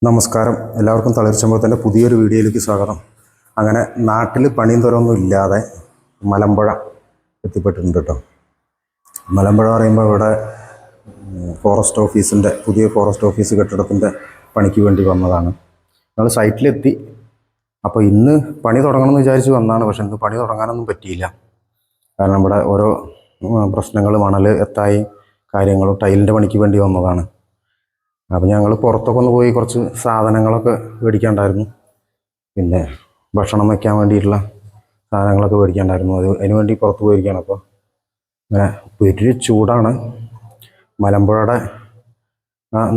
നമസ്കാരം, എല്ലാവർക്കും തളിർച്ചമ്പത്തിൻ്റെ പുതിയൊരു വീഡിയോയിലേക്ക് സ്വാഗതം. അങ്ങനെ നാട്ടിൽ പണിയും തുറയൊന്നും ഇല്ലാതെ മലമ്പുഴ എത്തിപ്പെട്ടിട്ടുണ്ട് കേട്ടോ. മലമ്പുഴ പറയുമ്പോൾ ഇവിടെ പുതിയ ഫോറസ്റ്റ് ഓഫീസ് കെട്ടിടത്തിൻ്റെ പണിക്ക് വേണ്ടി വന്നതാണ്. ഞങ്ങൾ സൈറ്റിലെത്തി. അപ്പോൾ ഇന്ന് പണി തുടങ്ങണമെന്ന് വിചാരിച്ച് വന്നതാണ്. പക്ഷെ ഇന്ന് പണി തുടങ്ങാനൊന്നും പറ്റിയില്ല. കാരണം ഇവിടെ ഓരോ പ്രശ്നങ്ങൾ, മണൽ എത്തായി കാര്യങ്ങളും, ടൈലിൻ്റെ പണിക്ക് വേണ്ടി വന്നതാണ്. അപ്പോൾ ഞങ്ങൾ പുറത്തൊക്കെ ഒന്ന് പോയി കുറച്ച് സാധനങ്ങളൊക്കെ മേടിക്കാണ്ടായിരുന്നു. പിന്നെ ഭക്ഷണം വയ്ക്കാൻ വേണ്ടിയിട്ടുള്ള സാധനങ്ങളൊക്കെ മേടിക്കാണ്ടായിരുന്നു. അതിന് വേണ്ടി പുറത്ത് പോയിരിക്കുകയാണ്. അപ്പോൾ ഇങ്ങനെ വലിയ ചൂടാണ്. മലമ്പുഴയുടെ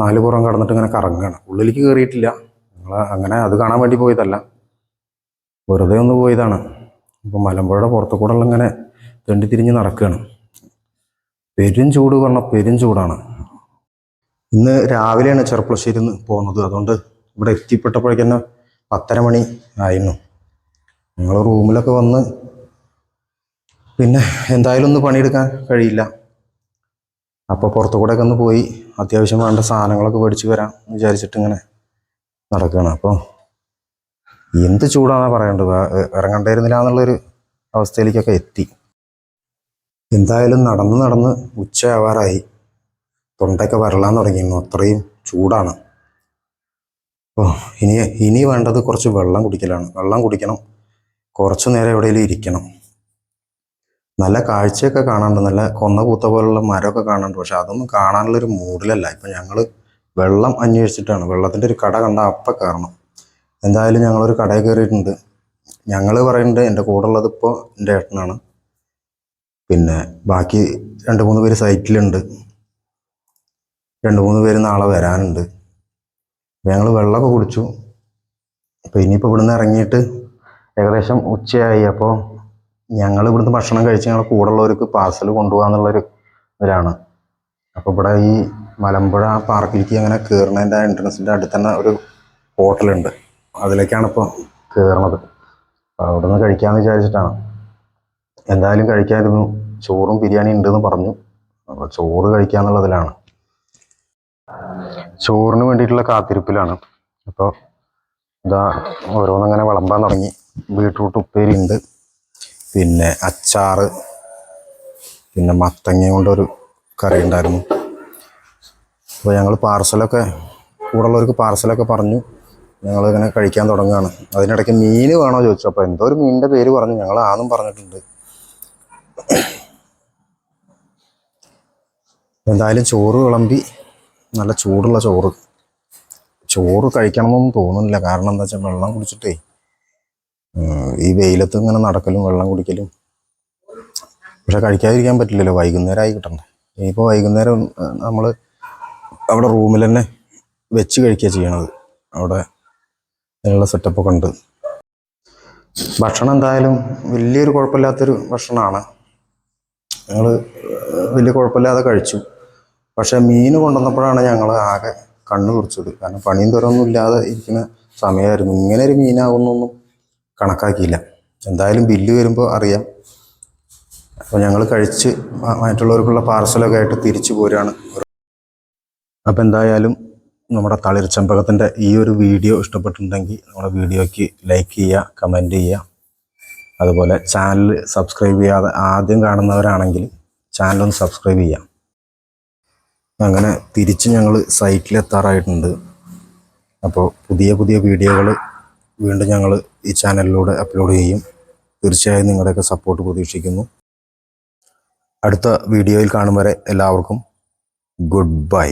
4 പുറം കടന്നിട്ട് ഇങ്ങനെ കറങ്ങുകയാണ്. ഉള്ളിലേക്ക് കയറിയിട്ടില്ല. ഞങ്ങൾ അങ്ങനെ അത് കാണാൻ വേണ്ടി പോയതല്ല, വെറുതെ ഒന്ന് പോയതാണ്. അപ്പോൾ മലമ്പുഴയുടെ പുറത്തു കൂടെ ഇങ്ങനെ തെണ്ടിത്തിരിഞ്ഞ് നടക്കുകയാണ്. പെരും ചൂട് പറഞ്ഞാൽ പെരും ചൂടാണ്. ഇന്ന് രാവിലെയാണ് ചെർപ്പളശ്ശേരിയിൽ നിന്ന് പോകുന്നത്. അതുകൊണ്ട് ഇവിടെ എത്തിപ്പെട്ടപ്പോഴേക്കന്നെ 10:30 മണി ആയിരുന്നു. ഞങ്ങൾ റൂമിലൊക്കെ വന്ന് പിന്നെ എന്തായാലും ഒന്ന് പണിയെടുക്കാൻ കഴിയില്ല. അപ്പോൾ പുറത്തു കൂടെയൊക്കെ ഒന്ന് പോയി അത്യാവശ്യം വേണ്ട സാധനങ്ങളൊക്കെ മേടിച്ച് വരാം എന്ന് വിചാരിച്ചിട്ട് ഇങ്ങനെ നടക്കുകയാണ്. അപ്പോൾ എന്ത് ചൂടാണെന്നാണ് പറയേണ്ടത്, ഇറങ്ങണ്ടായിരുന്നില്ല എന്നുള്ളൊരു അവസ്ഥയിലേക്കൊക്കെ എത്തി. എന്തായാലും നടന്ന് ഉച്ചയാവാറായി. തൊണ്ടയൊക്കെ വരളാൻ തുടങ്ങിയിരുന്നു, അത്രയും ചൂടാണ്. അപ്പോൾ ഇനി വേണ്ടത് കുറച്ച് വെള്ളം കുടിക്കലാണ്. വെള്ളം കുടിക്കണം, കുറച്ച് നേരം എവിടെയെങ്കിലും ഇരിക്കണം. നല്ല കാഴ്ചയൊക്കെ കാണാനുണ്ട്, നല്ല കൊന്ന പൂത്ത പോലുള്ള മരമൊക്കെ കാണാനുണ്ട്. പക്ഷെ അതൊന്നും കാണാനുള്ളൊരു മൂഡിലല്ല. ഇപ്പം ഞങ്ങൾ വെള്ളം അന്വേഷിച്ചിട്ടാണ്. വെള്ളത്തിൻ്റെ ഒരു കട കണ്ട അപ്പം കയറണം. എന്തായാലും ഞങ്ങളൊരു കടയിൽ കയറിയിട്ടുണ്ട്. ഞങ്ങൾ പറയുന്നുണ്ട്, എൻ്റെ കൂടെ ഉള്ളത് ഇപ്പോൾ എൻ്റെ ഏട്ടനാണ്. പിന്നെ ബാക്കി 2-3 പേര് സൈറ്റിലുണ്ട്. 2-3 പേര് നാളെ വരാനുണ്ട്. ഞങ്ങൾ വെള്ളമൊക്കെ കുടിച്ചു. അപ്പോൾ ഇനിയിപ്പോൾ ഇവിടുന്ന് ഇറങ്ങിയിട്ട് ഏകദേശം ഉച്ചയായി. അപ്പോൾ ഞങ്ങൾ ഇവിടുന്ന് ഭക്ഷണം കഴിച്ച് ഞങ്ങൾ കൂടെ ഉള്ളവർക്ക് പാർസൽ കൊണ്ടുപോകാന്നുള്ളൊരു ഇതിലാണ്. അപ്പോൾ ഇവിടെ ഈ മലമ്പുഴ പാർക്കിലേക്ക് അങ്ങനെ കയറുന്നതിൻ്റെ എൻട്രൻസിൻ്റെ അടുത്ത് തന്നെ ഒരു ഹോട്ടലുണ്ട്. അതിലേക്കാണ് ഇപ്പോൾ കയറണത്. അപ്പോൾ അവിടെ നിന്ന് കഴിക്കാമെന്ന് വിചാരിച്ചിട്ടാണ്. എന്തായാലും കഴിക്കാമായിരുന്നു. ചോറും ബിരിയാണി ഉണ്ടെന്ന് പറഞ്ഞു. അപ്പോൾ ചോറ് കഴിക്കാമെന്നുള്ളതിലാണ്. ചോറിന് വേണ്ടിയിട്ടുള്ള കാത്തിരിപ്പിലാണ്. അപ്പോൾ ഇതാ ഓരോന്നിങ്ങനെ വിളമ്പാൻ തുടങ്ങി. ബീട്രൂട്ട് ഉപ്പേരി ഉണ്ട്, പിന്നെ അച്ചാറ്, പിന്നെ മത്തങ്ങ കൊണ്ടൊരു കറി ഉണ്ടായിരുന്നു. അപ്പോൾ ഞങ്ങൾ കൂടെയുള്ളവർക്ക് പാർസലൊക്കെ പറഞ്ഞു ഞങ്ങളിങ്ങനെ കഴിക്കാൻ തുടങ്ങുകയാണ്. അതിനിടയ്ക്ക് മീൻ വേണോ ചോദിച്ചു. അപ്പോൾ എന്തോ ഒരു മീനിൻ്റെ പേര് പറഞ്ഞു. ഞങ്ങൾ ആന്നും പറഞ്ഞിട്ടുണ്ട്. എന്തായാലും ചോറ് വിളമ്പി, നല്ല ചൂടുള്ള ചോറ് കഴിക്കണമെന്നൊന്നും തോന്നുന്നില്ല. കാരണം എന്താ വെച്ചാൽ വെള്ളം കുടിച്ചിട്ടേ ഈ വെയിലത്ത് ഇങ്ങനെ നടക്കലും വെള്ളം കുടിക്കലും. പക്ഷെ കഴിക്കാതിരിക്കാൻ പറ്റില്ലല്ലോ, വൈകുന്നേരമായി കിട്ടണ്ടേ. ഇനിയിപ്പോൾ വൈകുന്നേരം നമ്മൾ അവിടെ റൂമിൽ തന്നെ വെച്ച് കഴിക്കുക ചെയ്യണത്. അവിടെ അതിനുള്ള സെറ്റപ്പൊക്കെ ഉണ്ട്. ഭക്ഷണം എന്തായാലും വലിയൊരു കുഴപ്പമില്ലാത്തൊരു ഭക്ഷണമാണ്. ഞങ്ങൾ വലിയ കുഴപ്പമില്ലാതെ കഴിച്ചു. പക്ഷെ മീൻ കൊണ്ടുവന്നപ്പോഴാണ് ഞങ്ങൾ ആകെ കണ്ണ് തുറച്ചത്. കാരണം പണിയും തുറയൊന്നും ഇല്ലാതെ ഇരിക്കുന്ന സമയമായിരുന്നു. ഇങ്ങനെ ഒരു മീനാകുന്നൊന്നും കണക്കാക്കിയില്ല. എന്തായാലും ബില്ല് വരുമ്പോൾ അറിയാം. അപ്പോൾ ഞങ്ങൾ കഴിച്ച് മറ്റുള്ളവർക്കുള്ള പാർസലൊക്കെ ആയിട്ട് തിരിച്ചു പോരുകയാണ്. അപ്പോൾ എന്തായാലും നമ്മുടെ തളിർച്ചമ്പകത്തിൻ്റെ ഈ ഒരു വീഡിയോ ഇഷ്ടപ്പെട്ടിട്ടുണ്ടെങ്കിൽ നമ്മുടെ വീഡിയോയ്ക്ക് ലൈക്ക് ചെയ്യുക, കമൻറ്റ് ചെയ്യുക. അതുപോലെ ചാനൽ സബ്സ്ക്രൈബ് ചെയ്യാതെ ആദ്യം കാണുന്നവരാണെങ്കിൽ ചാനലൊന്ന് സബ്സ്ക്രൈബ് ചെയ്യാം. അങ്ങനെ തിരിച്ച് ഞങ്ങൾ സൈറ്റിലെത്താറായിട്ടുണ്ട്. അപ്പോൾ പുതിയ വീഡിയോകൾ വീണ്ടും ഞങ്ങൾ ഈ ചാനലിലൂടെ അപ്ലോഡ് ചെയ്യും. തീർച്ചയായും നിങ്ങളുടെയൊക്കെ സപ്പോർട്ട് പ്രതീക്ഷിക്കുന്നു. അടുത്ത വീഡിയോയിൽ കാണും വരെ എല്ലാവർക്കും ഗുഡ് ബൈ.